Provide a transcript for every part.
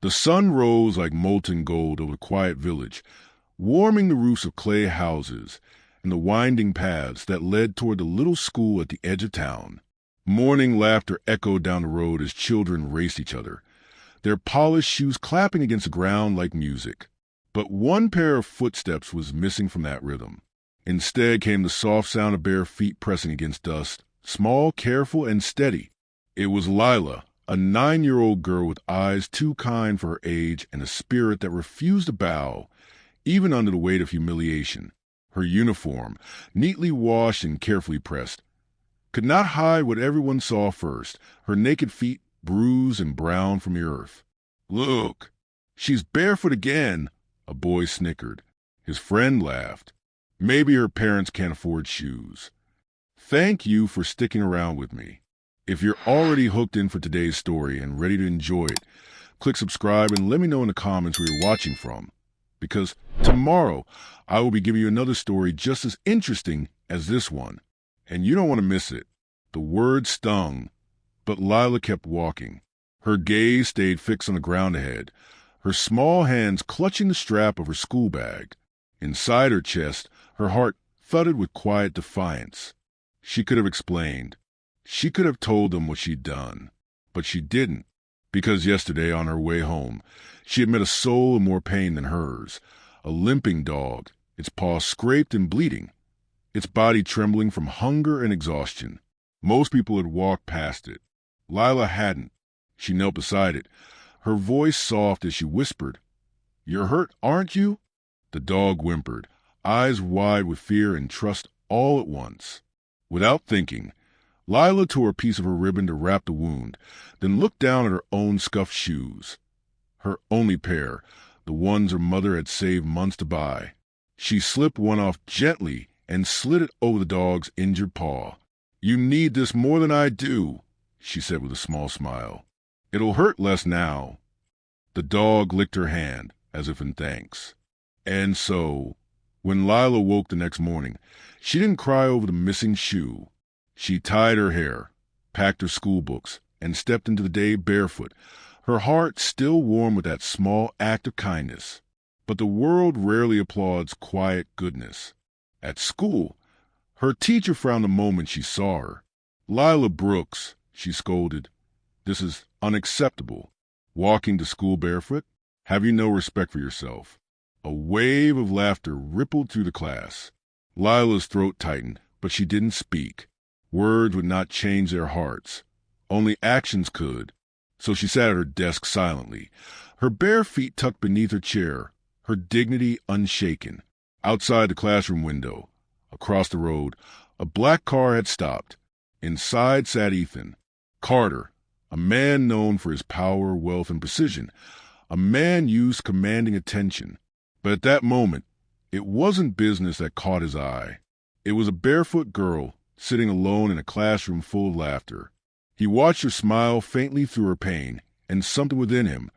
The sun rose like molten gold over the quiet village, warming the roofs of clay houses and the winding paths that led toward the little school at the edge of town. Morning laughter echoed down the road as children raced each other, their polished shoes clapping against the ground like music. But one pair of footsteps was missing from that rhythm. Instead came the soft sound of bare feet pressing against dust, small, careful, and steady. It was Lila, a 9-year-old girl with eyes too kind for her age and a spirit that refused to bow, even under the weight of humiliation. Her uniform, neatly washed and carefully pressed, could not hide what everyone saw first, her naked feet bruised and brown from the earth. "Look, she's barefoot again," a boy snickered. His friend laughed. "Maybe her parents can't afford shoes." Thank you for sticking around with me. If you're already hooked in for today's story and ready to enjoy it, click subscribe and let me know in the comments where you're watching from. Because tomorrow, I will be giving you another story just as interesting as this one. And you don't want to miss it. The word stung, but Lila kept walking. Her gaze stayed fixed on the ground ahead, her small hands clutching the strap of her school bag. Inside her chest, her heart thudded with quiet defiance. She could have explained. She could have told them what she'd done. But she didn't, because yesterday on her way home, she had met a soul in more pain than hers, a limping dog, its paws scraped and bleeding, its body trembling from hunger and exhaustion. Most people had walked past it. Lila hadn't. She knelt beside it, her voice soft as she whispered, "You're hurt, aren't you?" The dog whimpered, eyes wide with fear and trust all at once. Without thinking, Lila tore a piece of her ribbon to wrap the wound, then looked down at her own scuffed shoes. Her only pair, the ones her mother had saved months to buy. She slipped one off gently and slid it over the dog's injured paw. "You need this more than I do," she said with a small smile. "It'll hurt less now." The dog licked her hand, as if in thanks. And so, when Lila woke the next morning, she didn't cry over the missing shoe. She tied her hair, packed her school books, and stepped into the day barefoot, her heart still warm with that small act of kindness. But the world rarely applauds quiet goodness. At school, her teacher frowned the moment she saw her. "Lila Brooks," she scolded, "this is unacceptable. Walking to school barefoot? Have you no respect for yourself?" A wave of laughter rippled through the class. Lila's throat tightened, but she didn't speak. Words would not change their hearts. Only actions could. So she sat at her desk silently, her bare feet tucked beneath her chair, her dignity unshaken. Outside the classroom window, across the road, a black car had stopped. Inside sat Ethan. Carter, a man known for his power, wealth, and precision, a man used to commanding attention. But at that moment, it wasn't business that caught his eye. It was a barefoot girl sitting alone in a classroom full of laughter. He watched her smile faintly through her pain, and something within him,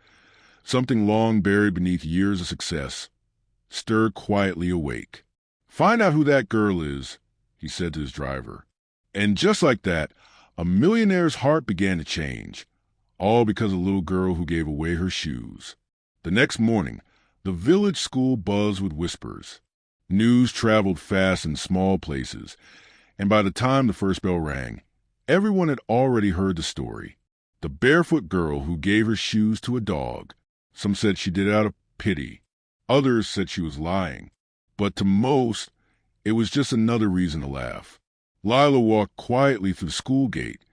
something long buried beneath years of success, stirred quietly awake. "Find out who that girl is," he said to his driver. And just like that, a millionaire's heart began to change, all because of a little girl who gave away her shoes. The next morning, the village school buzzed with whispers. News traveled fast in small places, and by the time the first bell rang, everyone had already heard the story. The barefoot girl who gave her shoes to a dog. Some said she did it out of pity. Others said she was lying. But to most, it was just another reason to laugh. Lila walked quietly through the school gate,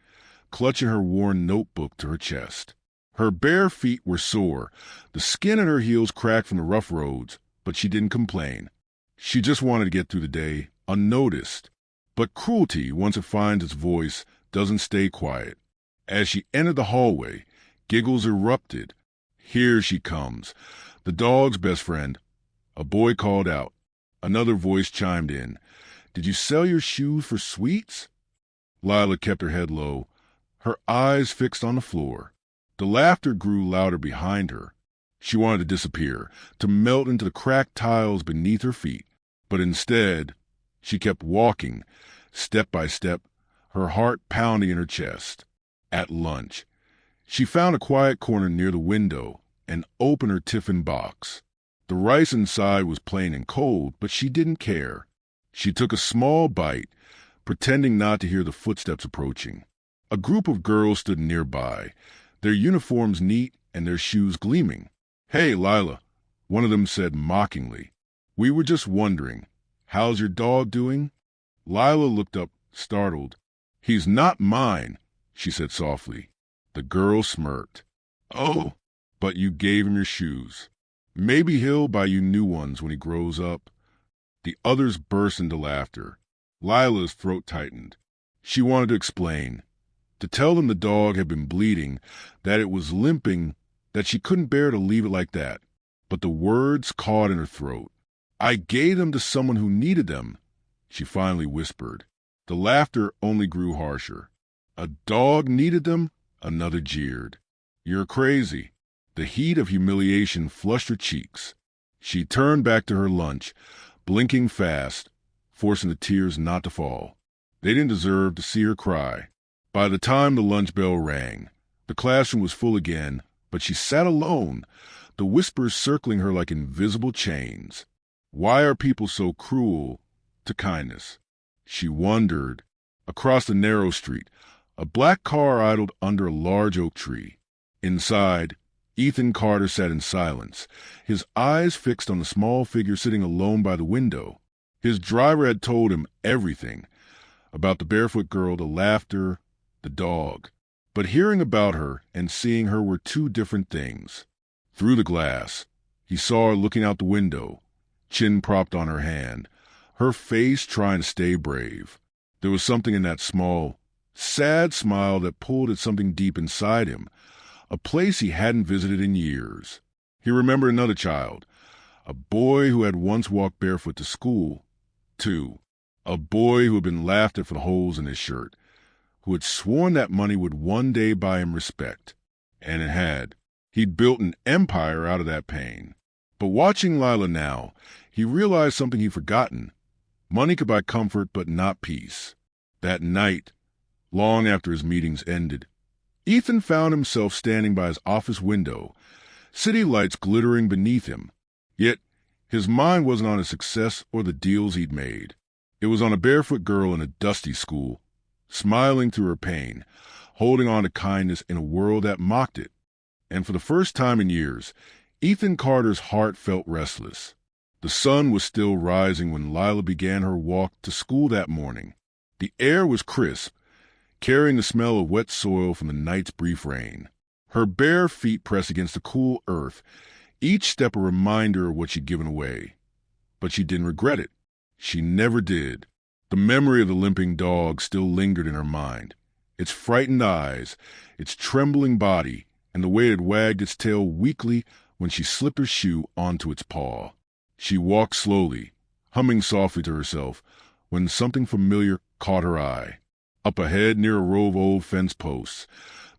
clutching her worn notebook to her chest. Her bare feet were sore, the skin at her heels cracked from the rough roads, but she didn't complain. She just wanted to get through the day, unnoticed. But cruelty, once it finds its voice, doesn't stay quiet. As she entered the hallway, giggles erupted. "Here she comes, the dog's best friend." A boy called out. Another voice chimed in. "Did you sell your shoes for sweets?" Lila kept her head low, her eyes fixed on the floor. The laughter grew louder behind her. She wanted to disappear, to melt into the cracked tiles beneath her feet. But instead, she kept walking, step by step, her heart pounding in her chest. At lunch, she found a quiet corner near the window and opened her tiffin box. The rice inside was plain and cold, but she didn't care. She took a small bite, pretending not to hear the footsteps approaching. A group of girls stood nearby, their uniforms neat and their shoes gleaming. "Hey, Lila," one of them said mockingly. "We were just wondering, how's your dog doing?" Lila looked up, startled. "He's not mine," she said softly. The girl smirked. "Oh, but you gave him your shoes. Maybe he'll buy you new ones when he grows up." The others burst into laughter. Lila's throat tightened. She wanted to explain, to tell them the dog had been bleeding, that it was limping, that she couldn't bear to leave it like that. But the words caught in her throat. "I gave them to someone who needed them," she finally whispered. The laughter only grew harsher. "A dog needed them?" Another jeered. "You're crazy." The heat of humiliation flushed her cheeks. She turned back to her lunch, blinking fast, forcing the tears not to fall. They didn't deserve to see her cry. By the time the lunch bell rang, the classroom was full again, but she sat alone, the whispers circling her like invisible chains. Why are people so cruel to kindness? She wondered. Across the narrow street, a black car idled under a large oak tree. Inside, Ethan Carter sat in silence, his eyes fixed on the small figure sitting alone by the window. His driver had told him everything about the barefoot girl, the laughter, the dog. But hearing about her and seeing her were two different things. Through the glass, he saw her looking out the window, chin propped on her hand, her face trying to stay brave. There was something in that small, sad smile that pulled at something deep inside him, a place he hadn't visited in years. He remembered another child, a boy who had once walked barefoot to school, too, a boy who had been laughed at for the holes in his shirt, who had sworn that money would one day buy him respect. And it had. He'd built an empire out of that pain. But watching Lila now, he realized something he'd forgotten. Money could buy comfort, but not peace. That night, long after his meetings ended, Ethan found himself standing by his office window, city lights glittering beneath him. Yet his mind wasn't on his success or the deals he'd made. It was on a barefoot girl in a dusty school, smiling through her pain, holding on to kindness in a world that mocked it. And for the first time in years, Ethan Carter's heart felt restless. The sun was still rising when Lila began her walk to school that morning. The air was crisp, carrying the smell of wet soil from the night's brief rain. Her bare feet pressed against the cool earth, each step a reminder of what she'd given away. But she didn't regret it. She never did. The memory of the limping dog still lingered in her mind, its frightened eyes, its trembling body, and the way it wagged its tail weakly when she slipped her shoe onto its paw. She walked slowly, humming softly to herself, when something familiar caught her eye. Up ahead, near a row of old fence posts,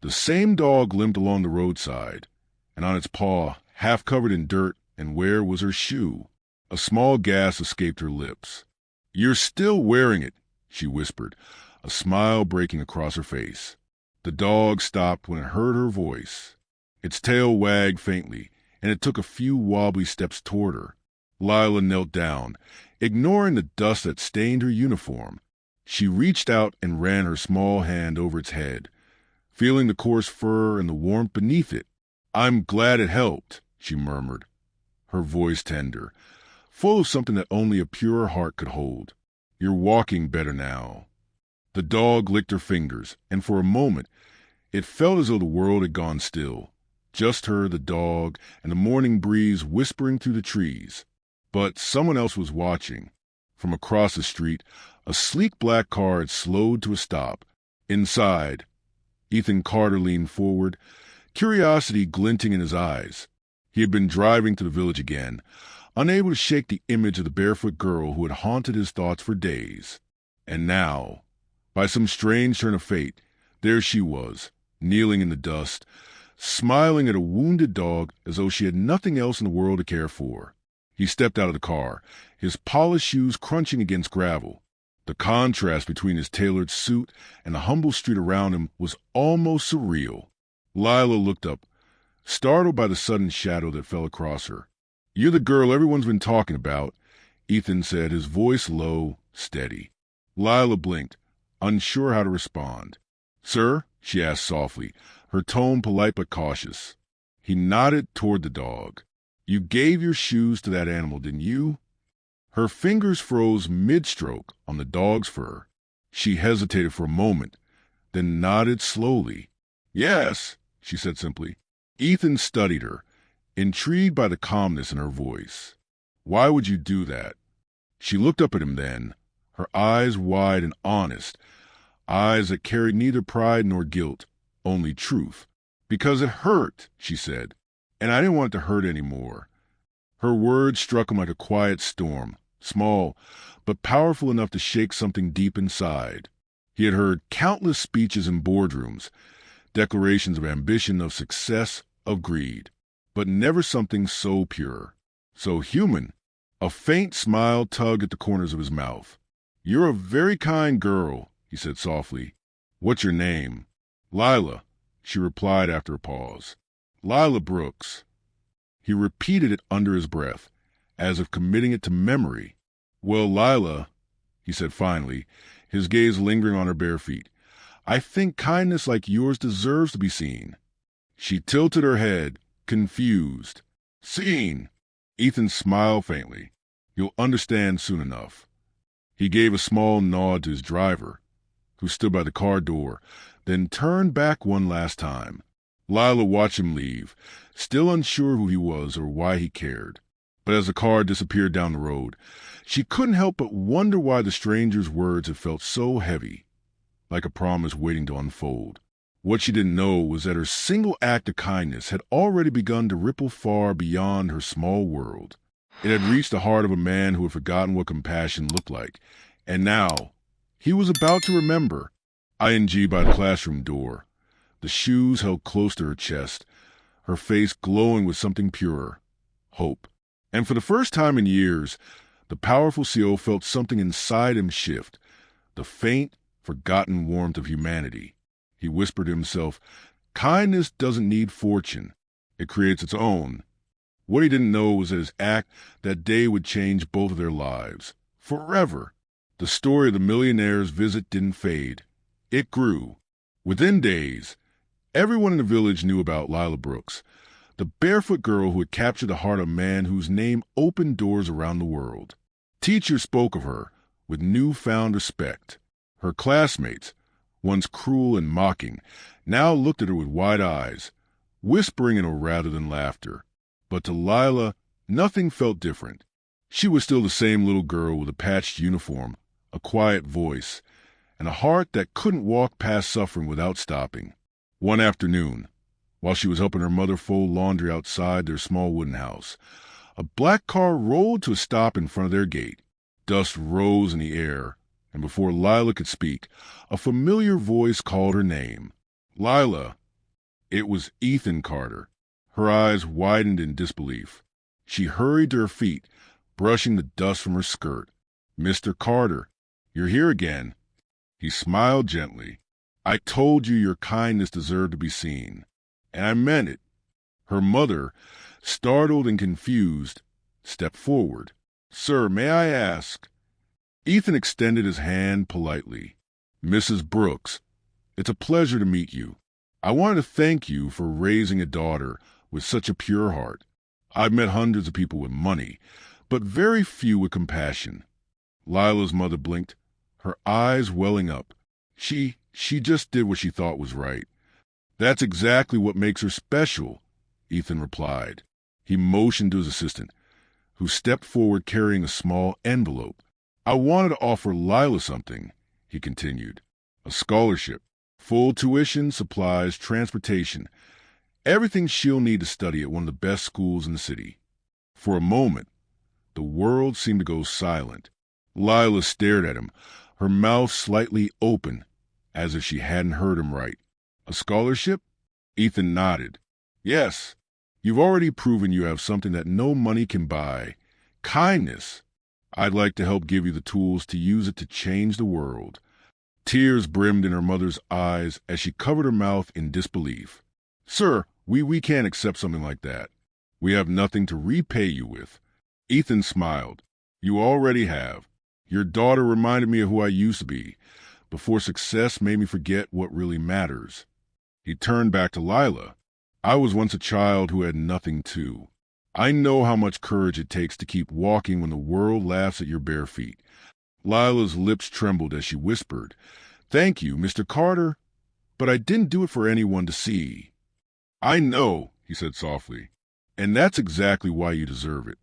the same dog limped along the roadside, and on its paw, half covered in dirt and wear, was her shoe. A small gasp escaped her lips. "You're still wearing it," she whispered, a smile breaking across her face. The dog stopped when it heard her voice. Its tail wagged faintly, and it took a few wobbly steps toward her. Lila knelt down, ignoring the dust that stained her uniform. She reached out and ran her small hand over its head, feeling the coarse fur and the warmth beneath it. "I'm glad it helped," she murmured, her voice tender, full of something that only a pure heart could hold. "You're walking better now." The dog licked her fingers, and for a moment it felt as though the world had gone still. Just her, the dog, and the morning breeze whispering through the trees. But someone else was watching. From across the street, a sleek black car had slowed to a stop. Inside, Ethan Carter leaned forward, curiosity glinting in his eyes. He had been driving to the village again, unable to shake the image of the barefoot girl who had haunted his thoughts for days. And now, by some strange turn of fate, there she was, kneeling in the dust, smiling at a wounded dog as though she had nothing else in the world to care for. He stepped out of the car, his polished shoes crunching against gravel. The contrast between his tailored suit and the humble street around him was almost surreal. Lila looked up, startled by the sudden shadow that fell across her. "You're the girl everyone's been talking about," Ethan said, his voice low, steady. Lila blinked, unsure how to respond. "Sir?" she asked softly, her tone polite but cautious. He nodded toward the dog. "You gave your shoes to that animal, didn't you?" Her fingers froze mid-stroke on the dog's fur. She hesitated for a moment, then nodded slowly. "Yes," she said simply. Ethan studied her, intrigued by the calmness in her voice. "Why would you do that?" She looked up at him then, her eyes wide and honest, eyes that carried neither pride nor guilt, only truth. "Because it hurt," she said, "and I didn't want it to hurt any more." Her words struck him like a quiet storm, small, but powerful enough to shake something deep inside. He had heard countless speeches in boardrooms, declarations of ambition, of success, of greed, but never something so pure, so human. A faint smile tugged at the corners of his mouth. "You're a very kind girl," he said softly. "What's your name?" "Lila," she replied after a pause. "Lila Brooks." He repeated it under his breath, as if committing it to memory. "Well, Lila," he said finally, his gaze lingering on her bare feet, "I think kindness like yours deserves to be seen." She tilted her head, confused. "Seen?" Ethan smiled faintly. "You'll understand soon enough." He gave a small nod to his driver, who stood by the car door, then turned back one last time. Lila watched him leave, still unsure who he was or why he cared. But as the car disappeared down the road, she couldn't help but wonder why the stranger's words had felt so heavy, like a promise waiting to unfold. What she didn't know was that her single act of kindness had already begun to ripple far beyond her small world. It had reached the heart of a man who had forgotten what compassion looked like, and now he was about to remember. ING by the classroom door, the shoes held close to her chest, her face glowing with something purer, hope. And for the first time in years, the powerful CO felt something inside him shift, the faint, forgotten warmth of humanity. He whispered to himself, kindness doesn't need fortune. It creates its own. What he didn't know was that his act that day would change both of their lives. Forever. The story of the millionaire's visit didn't fade. It grew. Within days, everyone in the village knew about Lila Brooks, the barefoot girl who had captured the heart of a man whose name opened doors around the world. Teachers spoke of her with newfound respect. Her classmates, once cruel and mocking, now looked at her with wide eyes, whispering in her rather than laughter. But to Lila, nothing felt different. She was still the same little girl with a patched uniform, a quiet voice, and a heart that couldn't walk past suffering without stopping. One afternoon, while she was helping her mother fold laundry outside their small wooden house, a black car rolled to a stop in front of their gate. Dust rose in the air, and before Lila could speak, a familiar voice called her name. "Lila." It was Ethan Carter. Her eyes widened in disbelief. She hurried to her feet, brushing the dust from her skirt. "Mr. Carter, you're here again." He smiled gently. "I told you your kindness deserved to be seen, and I meant it." Her mother, startled and confused, stepped forward. "Sir, may I ask?" Ethan extended his hand politely. "Mrs. Brooks, it's a pleasure to meet you. I wanted to thank you for raising a daughter with such a pure heart. I've met hundreds of people with money, but very few with compassion." Lila's mother blinked, her eyes welling up. She just did what she thought was right. "That's exactly what makes her special," Ethan replied. He motioned to his assistant, who stepped forward carrying a small envelope. "I wanted to offer Lila something," he continued. "A scholarship, full tuition, supplies, transportation, everything she'll need to study at one of the best schools in the city." For a moment, the world seemed to go silent. Lila stared at him, her mouth slightly open, as if she hadn't heard him right. "A scholarship?" Ethan nodded. "Yes. You've already proven you have something that no money can buy. Kindness. I'd like to help give you the tools to use it to change the world." Tears brimmed in her mother's eyes as she covered her mouth in disbelief. "Sir, We can't accept something like that. We have nothing to repay you with." Ethan smiled. "You already have. Your daughter reminded me of who I used to be, before success made me forget what really matters." He turned back to Lila. "I was once a child who had nothing too. I know how much courage it takes to keep walking when the world laughs at your bare feet." Lila's lips trembled as she whispered, "Thank you, Mr. Carter, but I didn't do it for anyone to see." "I know," he said softly, "and that's exactly why you deserve it."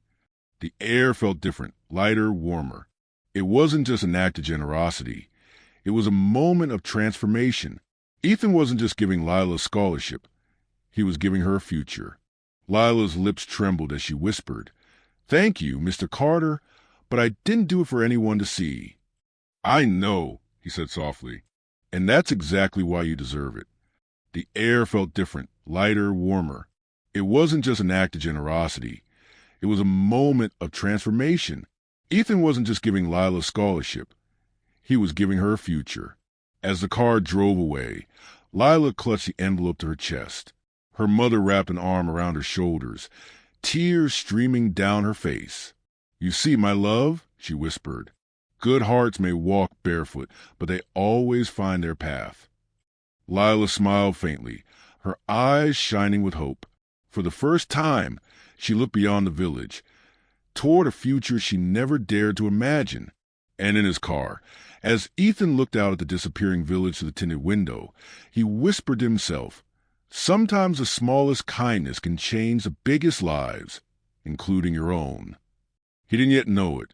The air felt different, lighter, warmer. It wasn't just an act of generosity. It was a moment of transformation. Ethan wasn't just giving Lila a scholarship. He was giving her a future. Lila's lips trembled as she whispered, "Thank you, Mr. Carter, but I didn't do it for anyone to see." "I know," he said softly, "and that's exactly why you deserve it." The air felt different, lighter, warmer. It wasn't just an act of generosity. It was a moment of transformation. Ethan wasn't just giving Lila a scholarship. He was giving her a future. As the car drove away, Lila clutched the envelope to her chest. Her mother wrapped an arm around her shoulders, tears streaming down her face. "You see, my love," she whispered, "good hearts may walk barefoot, but they always find their path." Lila smiled faintly, her eyes shining with hope. For the first time, she looked beyond the village, toward a future she never dared to imagine. And in his car, as Ethan looked out at the disappearing village through the tinted window, he whispered to himself, "Sometimes the smallest kindness can change the biggest lives, including your own." He didn't yet know it,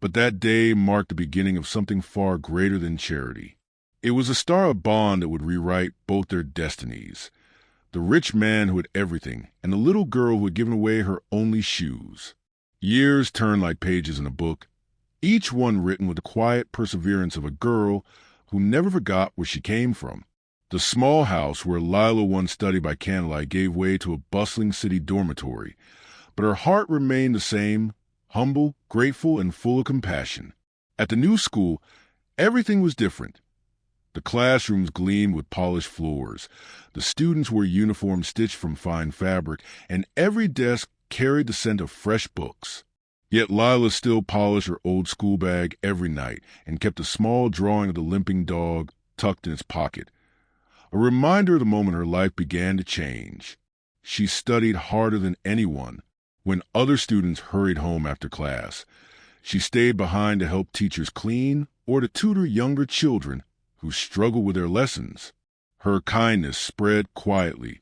but that day marked the beginning of something far greater than charity. It was the start of a bond that would rewrite both their destinies. The rich man who had everything, and the little girl who had given away her only shoes. Years turned like pages in a book, each one written with the quiet perseverance of a girl who never forgot where she came from. The small house where Lila once studied by candlelight gave way to a bustling city dormitory, but her heart remained the same, humble, grateful, and full of compassion. At the new school, everything was different. The classrooms gleamed with polished floors. The students wore uniforms stitched from fine fabric, and every desk carried the scent of fresh books. Yet Lila still polished her old school bag every night and kept a small drawing of the limping dog tucked in its pocket, a reminder of the moment her life began to change. She studied harder than anyone. When other students hurried home after class, she stayed behind to help teachers clean or to tutor younger children who struggled with their lessons. Her kindness spread quietly,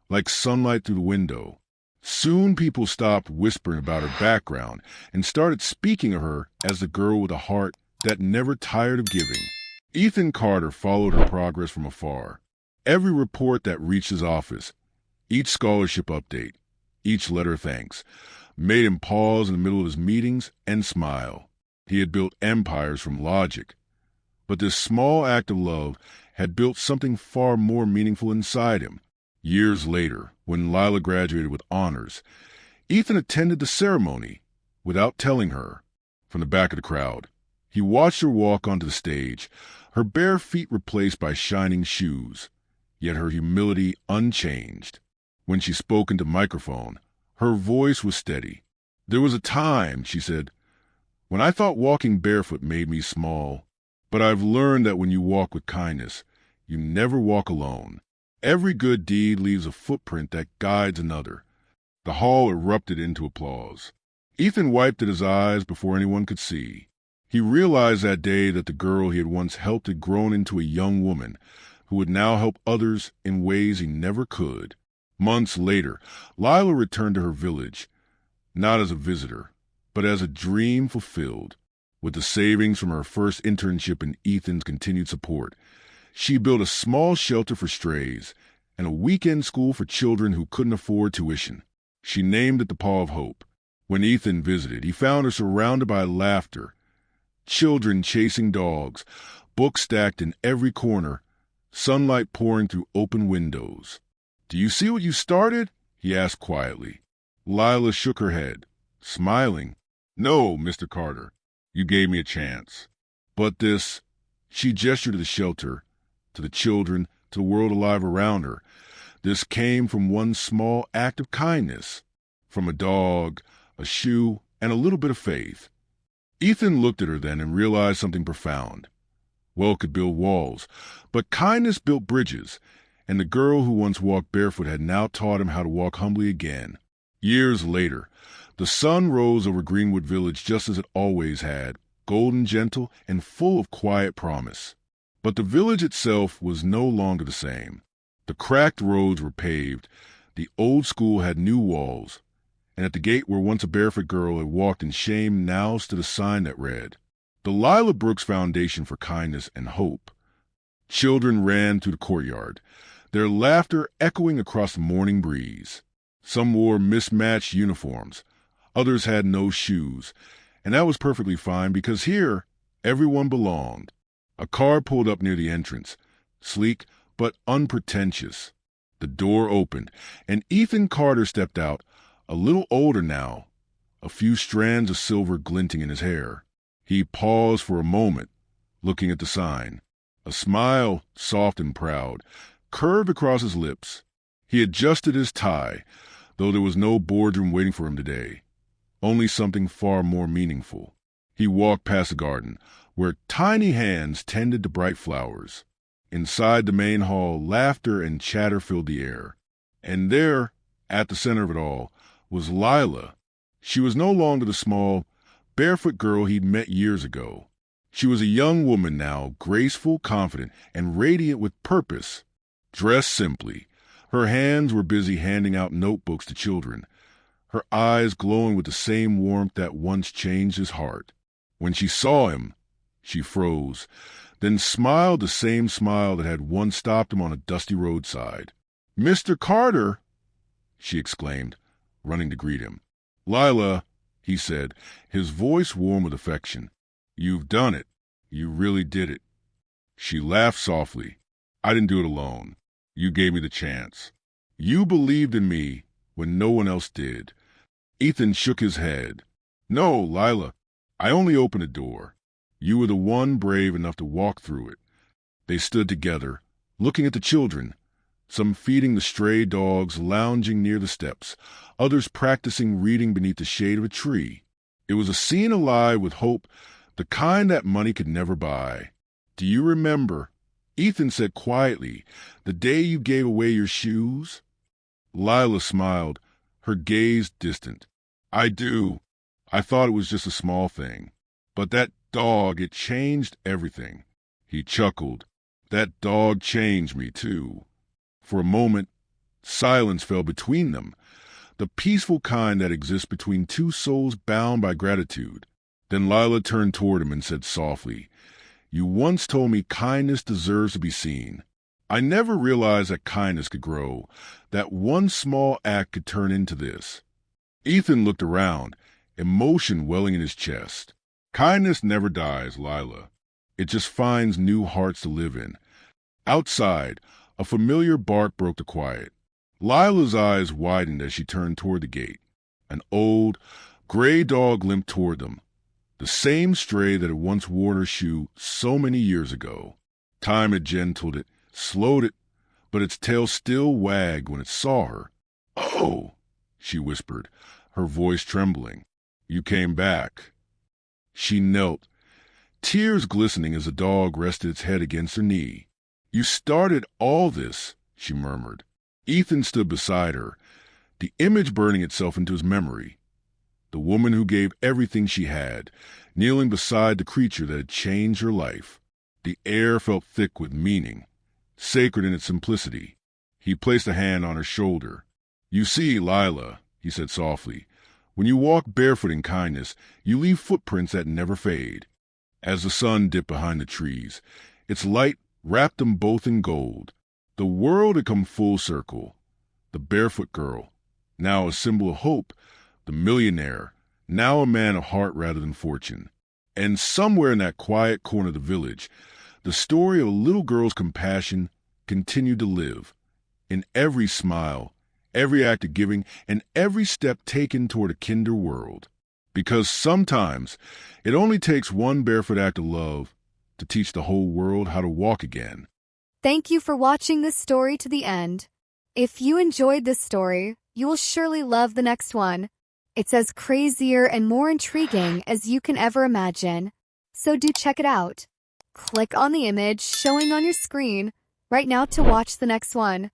like sunlight through the window. Soon people stopped whispering about her background and started speaking of her as the girl with a heart that never tired of giving. Ethan Carter followed her progress from afar. Every report that reached his office, each scholarship update, each letter of thanks, made him pause in the middle of his meetings and smile. He had built empires from logic, but this small act of love had built something far more meaningful inside him. Years later, when Lila graduated with honors, Ethan attended the ceremony without telling her. From the back of the crowd, he watched her walk onto the stage, her bare feet replaced by shining shoes, yet her humility unchanged. When she spoke into microphone, her voice was steady. "There was a time," she said, "when I thought walking barefoot made me small. But I've learned that when you walk with kindness, you never walk alone. Every good deed leaves a footprint that guides another." The hall erupted into applause. Ethan wiped at his eyes before anyone could see. He realized that day that the girl he had once helped had grown into a young woman who would now help others in ways he never could. Months later, Lila returned to her village, not as a visitor, but as a dream fulfilled. With the savings from her first internship and Ethan's continued support, she built a small shelter for strays and a weekend school for children who couldn't afford tuition. She named it the Paw of Hope. When Ethan visited, he found her surrounded by laughter, children chasing dogs, books stacked in every corner, sunlight pouring through open windows. "Do you see what you started?" he asked quietly. Lila shook her head, smiling. "No, Mr. Carter. You gave me a chance. But this," she gestured to the shelter, to the children, to the world alive around her, This came from one small act of kindness, from a dog, a shoe, and a little bit of faith. Ethan looked at her then and realized something profound. Wealth could build walls, but kindness built bridges, and the girl who once walked barefoot had now taught him how to walk humbly again. Years later, the sun rose over Greenwood Village just as it always had, golden, gentle, and full of quiet promise. But the village itself was no longer the same. The cracked roads were paved, the old school had new walls, and at the gate where once a barefoot girl had walked in shame now stood a sign that read, "The Lila Brooks Foundation for Kindness and Hope." Children ran through the courtyard, their laughter echoing across the morning breeze. Some wore mismatched uniforms, others had no shoes, and that was perfectly fine because here everyone belonged. A car pulled up near the entrance, sleek but unpretentious. The door opened, and Ethan Carter stepped out, a little older now, a few strands of silver glinting in his hair. He paused for a moment, looking at the sign. A smile, soft and proud, curved across his lips. He adjusted his tie, though there was no boardroom waiting for him today. Only something far more meaningful. He walked past the garden, where tiny hands tended to bright flowers. Inside the main hall, laughter and chatter filled the air. And there, at the center of it all, was Lila. She was no longer the small, barefoot girl he'd met years ago. She was a young woman now, graceful, confident, and radiant with purpose. Dressed simply, her hands were busy handing out notebooks to children, her eyes glowing with the same warmth that once changed his heart. When she saw him, she froze, then smiled the same smile that had once stopped him on a dusty roadside. "Mr. Carter!" she exclaimed, running to greet him. "Lila," he said, his voice warm with affection. "You've done it. You really did it." She laughed softly. "I didn't do it alone. You gave me the chance. You believed in me when no one else did." Ethan shook his head. "No, Lila, I only opened a door. You were the one brave enough to walk through it." They stood together, looking at the children, some feeding the stray dogs lounging near the steps, others practicing reading beneath the shade of a tree. It was a scene alive with hope, the kind that money could never buy. "Do you remember," Ethan said quietly, "the day you gave away your shoes?" Lila smiled, her gaze distant. "I do. I thought it was just a small thing. But that dog, it changed everything." He chuckled. "That dog changed me, too." For a moment, silence fell between them, the peaceful kind that exists between two souls bound by gratitude. Then Lila turned toward him and said softly, "You once told me kindness deserves to be seen. I never realized that kindness could grow, that one small act could turn into this." Ethan looked around, emotion welling in his chest. "Kindness never dies, Lila. It just finds new hearts to live in." Outside, a familiar bark broke the quiet. Lila's eyes widened as she turned toward the gate. An old, gray dog limped toward them, the same stray that had once worn her shoe so many years ago. Time had gentled it, slowed it, but its tail still wagged when it saw her. "Oh," she whispered, her voice trembling. "You came back." She knelt, tears glistening as the dog rested its head against her knee. "You started all this," she murmured. Ethan stood beside her, the image burning itself into his memory. The woman who gave everything she had, kneeling beside the creature that had changed her life. The air felt thick with meaning, sacred in its simplicity. He placed a hand on her shoulder. "You see, Lila," he said softly, "when you walk barefoot in kindness, you leave footprints that never fade." As the sun dipped behind the trees, its light wrapped them both in gold. The world had come full circle. The barefoot girl, now a symbol of hope. The millionaire, now a man of heart rather than fortune. And somewhere in that quiet corner of the village, the story of a little girl's compassion continued to live. In every smile, every act of giving, and every step taken toward a kinder world. Because sometimes it only takes one barefoot act of love to teach the whole world how to walk again. Thank you for watching this story to the end. If you enjoyed this story, you will surely love the next one. It's as crazier and more intriguing as you can ever imagine. So do check it out. Click on the image showing on your screen right now to watch the next one.